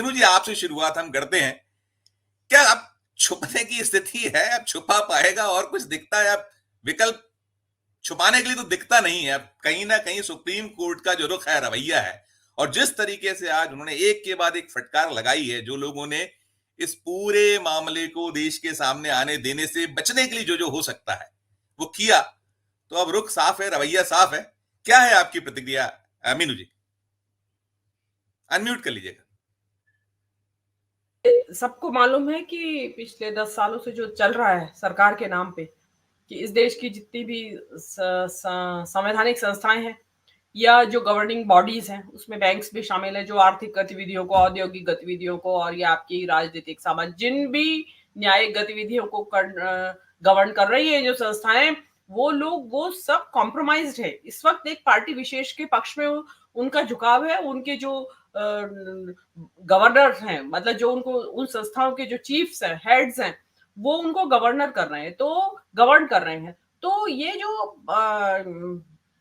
मीनू जी, आपसे शुरुआत हम करते हैं। क्या अब छुपने की स्थिति है? अब छुपा पाएगा? और कुछ दिखता है अब? विकल्प छुपाने के लिए तो दिखता नहीं है। अब कहीं ना कहीं सुप्रीम कोर्ट का जो रुख है, रवैया है, और जिस तरीके से आज उन्होंने एक के बाद एक फटकार लगाई है, जो लोगों ने इस पूरे मामले को देश के सामने आने देने से बचने के लिए जो जो हो सकता है वो किया, तो अब रुख साफ है, रवैया साफ है। क्या है आपकी प्रतिक्रिया मीनू जी? अनम्यूट कर लीजिएगा। सबको मालूम है कि पिछले 10 सालों से जो चल रहा है सरकार के नाम पे, कि इस देश की जितनी भी संवैधानिक संस्थाएं हैं या जो गवर्निंग बॉडीज हैं, उसमें बैंक्स भी शामिल है, जो आर्थिक गतिविधियों को, औद्योगिक गतिविधियों को और ये आपकी राजनीतिक सामाजिक जिन भी न्यायिक गतिविधियों को गवर्न कर रही है जो संस्थाएं, वो लोग वो सब कॉम्प्रोमाइज्ड है। इस वक्त एक पार्टी विशेष के पक्ष में उनका झुकाव है। उनके जो गवर्नर हैं, मतलब जो उनको उन संस्थाओं के जो चीफ्स हैं, हेड्स हैं, वो उनको गवर्नर कर रहे हैं, तो गवर्न कर रहे हैं। तो ये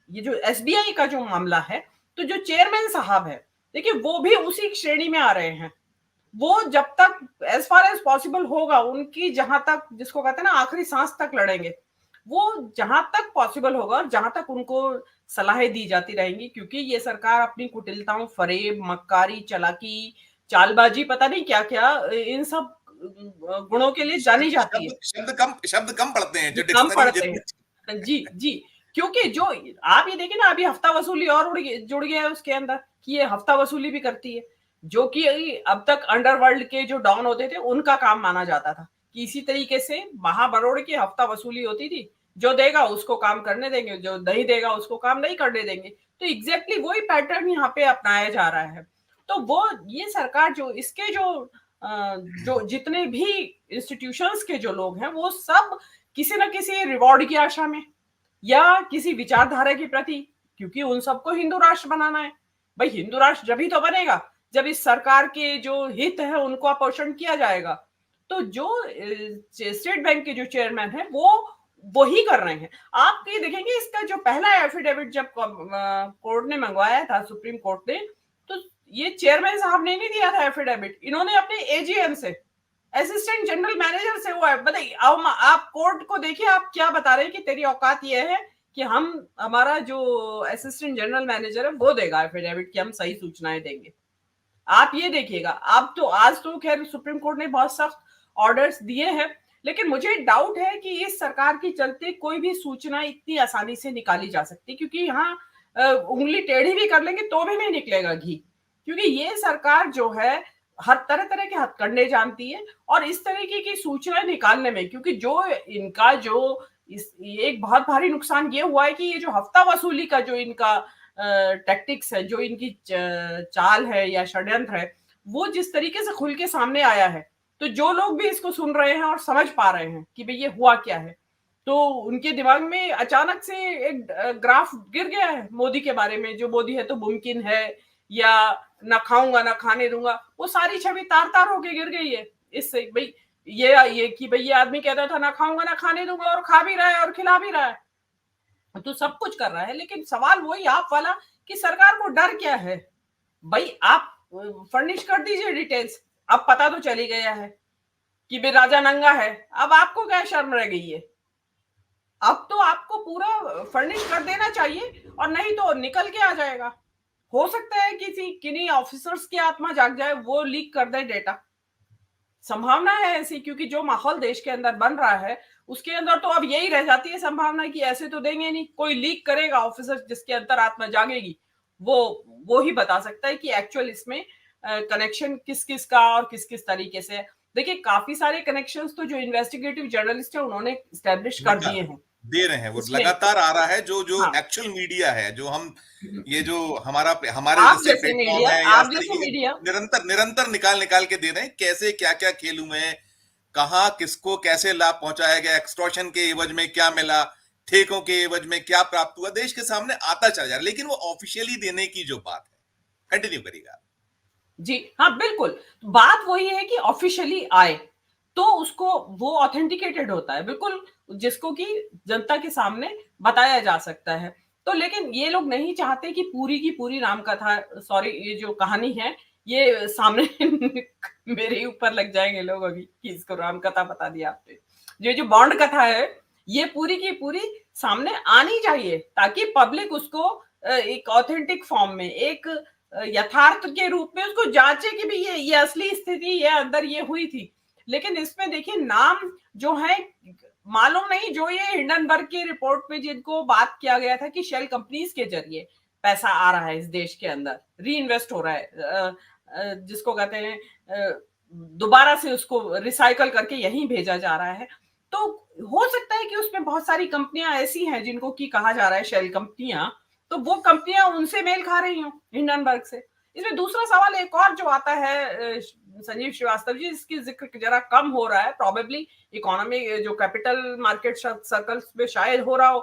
जो एसबीआई का जो मामला है, तो जो चेयरमैन साहब है, देखिए वो भी उसी श्रेणी में आ रहे हैं। वो जब तक एज फार एज पॉसिबल होगा, उनकी जहां तक, जिसको कहते हैं ना, आखिरी सांस तक लड़ेंगे। वो जहां तक पॉसिबल होगा और जहां तक उनको सलाहें दी जाती रहेंगी, क्योंकि ये सरकार अपनी कुटिलताओं, फरेब, मक्कारी, चालाकी, चालबाजी, पता नहीं क्या क्या, इन सब गुणों के लिए जानी जाती है। शब्द कम पड़ते हैं जो कम डिक्शनरी में पड़ते जितने। हैं। जी जी। क्योंकि जो आप ये देखिए ना, अभी हफ्ता वसूली और जुड़ गया है उसके अंदर, कि ये हफ्ता वसूली भी करती है, जो कि अब तक अंडरवर्ल्ड के जो डॉन होते थे उनका काम माना जाता था, कि इसी तरीके से महाबरोड़ की हफ्ता वसूली होती थी। जो देगा उसको काम करने देंगे, जो नहीं देगा उसको काम नहीं करने देंगे। तो एग्जैक्टली वही पैटर्न यहाँ पे अपनाया जा रहा है। तो वो ये सरकार जो इसके जो जितने भी इंस्टीट्यूशंस के जो लोग हैं, वो सब किसी न किसी रिवॉर्ड की आशा में या किसी विचारधारा के प्रति, क्योंकि उन सबको हिंदू राष्ट्र बनाना है। भाई हिंदू राष्ट्र जब ही तो बनेगा जब इस सरकार के जो हित है उनको अपोषण किया जाएगा। तो जो स्टेट बैंक के जो चेयरमैन है वो ही कर रहे हैं। आप ये देखेंगे, इसका जो पहला एफिडेविट जब कोर्ट ने मंगवाया था, सुप्रीम कोर्ट ने, तो ये चेयरमैन साहब ने नहीं दिया था एफिडेविट, इन्होंने अपने एजीएम से, असिस्टेंट जनरल मैनेजर से वो है। बताइए, आप कोर्ट को देखिए, आप क्या बता रहे हैं कि तेरी औकात ये है कि हमारा जो असिस्टेंट जनरल मैनेजर है वो देगा एफिडेविट कि हम सही सूचनाएं देंगे। आप ये देखिएगा। आप तो आज तो खैर सुप्रीम कोर्ट ने बहुत सख्त ऑर्डर्स दिए हैं, लेकिन मुझे डाउट है कि इस सरकार के चलते कोई भी सूचना इतनी आसानी से निकाली जा सकती, क्योंकि यहाँ उंगली टेढ़ी भी कर लेंगे तो भी नहीं निकलेगा घी। क्योंकि ये सरकार जो है हर तरह तरह के हथकंडे जानती है और इस तरीके की सूचना निकालने में, क्योंकि जो इनका जो एक बहुत भारी नुकसान ये हुआ है कि ये जो हफ्ता वसूली का जो इनका टैक्टिक्स है, जो इनकी चाल है या षड्यंत्र है, वो जिस तरीके से खुल के सामने आया है, तो जो लोग भी इसको सुन रहे हैं और समझ पा रहे हैं कि भाई ये हुआ क्या है, तो उनके दिमाग में अचानक से एक ग्राफ गिर गया है मोदी के बारे में, जो मोदी है तो मुमकिन है, या ना खाऊंगा ना खाने दूंगा, वो सारी छवि तार तार होके गिर गई है इससे। भाई ये कि भाई ये आदमी कहता था ना खाऊंगा ना खाने दूंगा, और खा भी रहा है और खिला भी रहा है, तो सब कुछ कर रहा है। लेकिन सवाल वही आप वाला कि सरकार को डर क्या है। भाई आप फर्निश कर दीजिए डिटेल्स, अब पता तो चली गया है कि भाई राजा नंगा है, अब आपको क्या शर्म रह गई है? अब तो आपको पूरा फर्निश कर देना चाहिए, और नहीं तो निकल के आ जाएगा। हो सकता है किसी किन्हीं ऑफिसर्स की आत्मा जाग जाए, वो लीक कर दे डेटा, संभावना है ऐसी, क्योंकि जो माहौल देश के अंदर बन रहा है उसके अंदर तो अब यही रह जाती है संभावना कि ऐसे तो देंगे नहीं, कोई लीक करेगा ऑफिसर जिसके अंदर आत्मा जागेगी, वो ही बता सकता है कि एक्चुअल इसमें कनेक्शन किस किस का और किस किस तरीके से। देखिए काफी सारे कनेक्शंस तो जो इन्वेस्टिगेटिव जर्नलिस्ट है उन्होंने स्टैब्लिश कर दिए हैं, दे रहे हैं, वो इसमें लगातार आ रहा है। जो जो हाँ, एक्चुअल मीडिया है, जो हम ये जो हमारे जैसे प्लेटफॉर्म है या इस आप जैसे तरीके के, मीडिया, निरंतर निरंतर निकाल निकाल के दे रहे हैं कैसे क्या क्या खेल हुए हैं, कहाँ किसको कैसे लाभ पहुंचाया गया, एक्सटॉर्शन के एवज में क्या मिला, ठेकों के एवज में क्या प्राप्त हुआ, देश के सामने आता चला जा रहा है। लेकिन वो ऑफिशियली देने की जो बात है, कंटिन्यू करिएगा। जी हाँ बिल्कुल, बात वही है कि ऑफिशियली आए तो उसको वो ऑथेंटिकेटेड होता है बिल्कुल, जिसको कि जनता के सामने बताया जा सकता है। तो लेकिन ये लोग नहीं चाहते कि पूरी की पूरी राम कथा, सॉरी, ये जो कहानी है ये सामने मेरे ही ऊपर लग जाएंगे लोग अभी कि इसको राम कथा बता दिया आपने। जो बॉन्ड कथा है ये पूरी की पूरी सामने आनी चाहिए ताकि पब्लिक उसको एक ऑथेंटिक फॉर्म में एक यथार्थ के रूप में उसको जांचे कि भी ये असली स्थिति ये अंदर ये हुई थी। लेकिन इसमें देखिए नाम जो है मालूम नहीं, जो ये हिंडनबर्ग की रिपोर्ट में जिनको बात किया गया था कि शेल कंपनीज के जरिए पैसा आ रहा है इस देश के अंदर, री इन्वेस्ट हो रहा है, जिसको कहते हैं दोबारा से उसको रिसाइकल करके यहीं भेजा जा रहा है। तो हो सकता है कि उसमें बहुत सारी कंपनियां ऐसी हैं जिनको की कहा जा रहा है शेल कंपनियां, तो वो कंपनियां उनसे मेल खा रही हो हिंडनबर्ग से। इसमें दूसरा सवाल एक और जो आता है संजीव श्रीवास्तव जी, इसकी जिक्र जरा कम हो रहा है, प्रोबेबली इकोनॉमी जो कैपिटल मार्केट सर्कल्स में शायद हो रहा हो,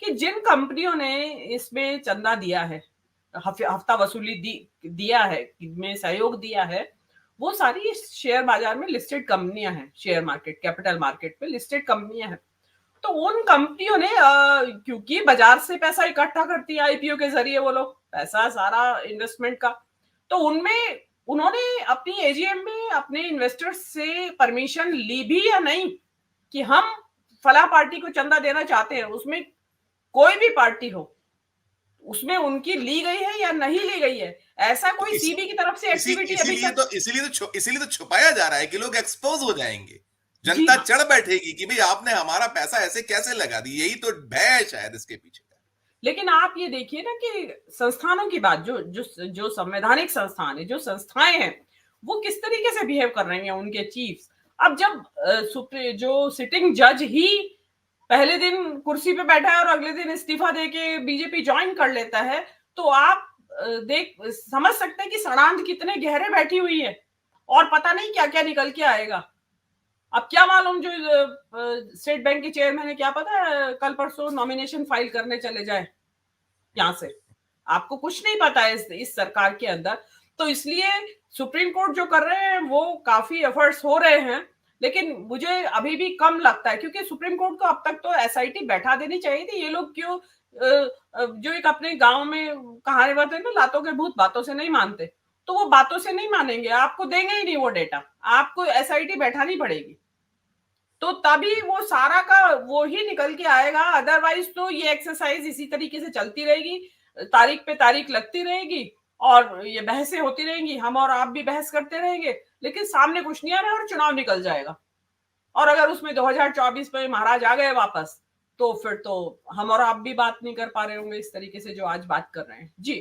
कि जिन कंपनियों ने इसमें चंदा दिया है, हफ्ता वसूली दिया है, में सहयोग दिया है, वो सारी शेयर बाजार में लिस्टेड कंपनियां हैं, शेयर मार्केट कैपिटल मार्केट में लिस्टेड कंपनियां हैं। तो उन कंपनियों ने क्योंकि बाजार से पैसा इकट्ठा करती है आईपीओ के जरिए वो लोग पैसा सारा इन्वेस्टमेंट का, तो उनमें उन्होंने अपनी एजीएम में अपने इन्वेस्टर्स से परमिशन ली भी या नहीं कि हम फला पार्टी को चंदा देना चाहते हैं, उसमें कोई भी पार्टी हो उसमें उनकी ली गई है या नहीं ली गई है, ऐसा कोई सीबी की तरफ से एक्टिविटी अभी तक। इसीलिए तो छुपाया जा रहा है कि लोग एक्सपोज हो जाएंगे, जनता चढ़ बैठेगी कि भाई आपने हमारा पैसा ऐसे कैसे लगा दी, यही तो भय है शायद इसके पीछे। लेकिन आप ये देखिए ना कि संस्थानों की बात, जो जो जो संवैधानिक संस्थान है, जो संस्थाएं हैं, वो किस तरीके से बिहेव कर रही हैं उनके चीफ्स। अब जब जो सिटिंग जज ही पहले दिन कुर्सी पे बैठा है और अगले दिन इस्तीफा देके बीजेपी ज्वाइन कर लेता है, तो आप देख समझ सकते हैं कि षड्यंत्र कितने गहरे बैठी हुई है और पता नहीं क्या क्या निकल के आएगा। अब क्या मालूम जो स्टेट बैंक के चेयरमैन है, क्या पता कल परसों नॉमिनेशन फाइल करने चले जाए यहां से, आपको कुछ नहीं पता है इस सरकार के अंदर। तो इसलिए सुप्रीम कोर्ट जो कर रहे हैं वो काफी एफर्ट्स हो रहे हैं, लेकिन मुझे अभी भी कम लगता है, क्योंकि सुप्रीम कोर्ट को अब तक तो एसआईटी बैठा देनी चाहिए थी। ये लोग क्यों जो एक अपने गांव में कहानी बताते हैं ना, लातों के भूत बातों से नहीं मानते, तो वो बातों से नहीं मानेंगे, आपको देंगे ही नहीं वो डेटा, आपको एसआईटी बैठानी पड़ेगी, तो तभी वो सारा का वो ही निकल के आएगा। अदरवाइज तो ये एक्सरसाइज इसी तरीके से चलती रहेगी, तारीख पे तारीख लगती रहेगी और ये बहसें होती रहेंगी, हम और आप भी बहस करते रहेंगे, लेकिन सामने कुछ नहीं आ रहा और चुनाव निकल जाएगा। और अगर उसमें 2024 में महाराज आ गए वापस, तो फिर तो हम और आप भी बात नहीं कर पा रहे होंगे इस तरीके से जो आज बात कर रहे हैं। जी।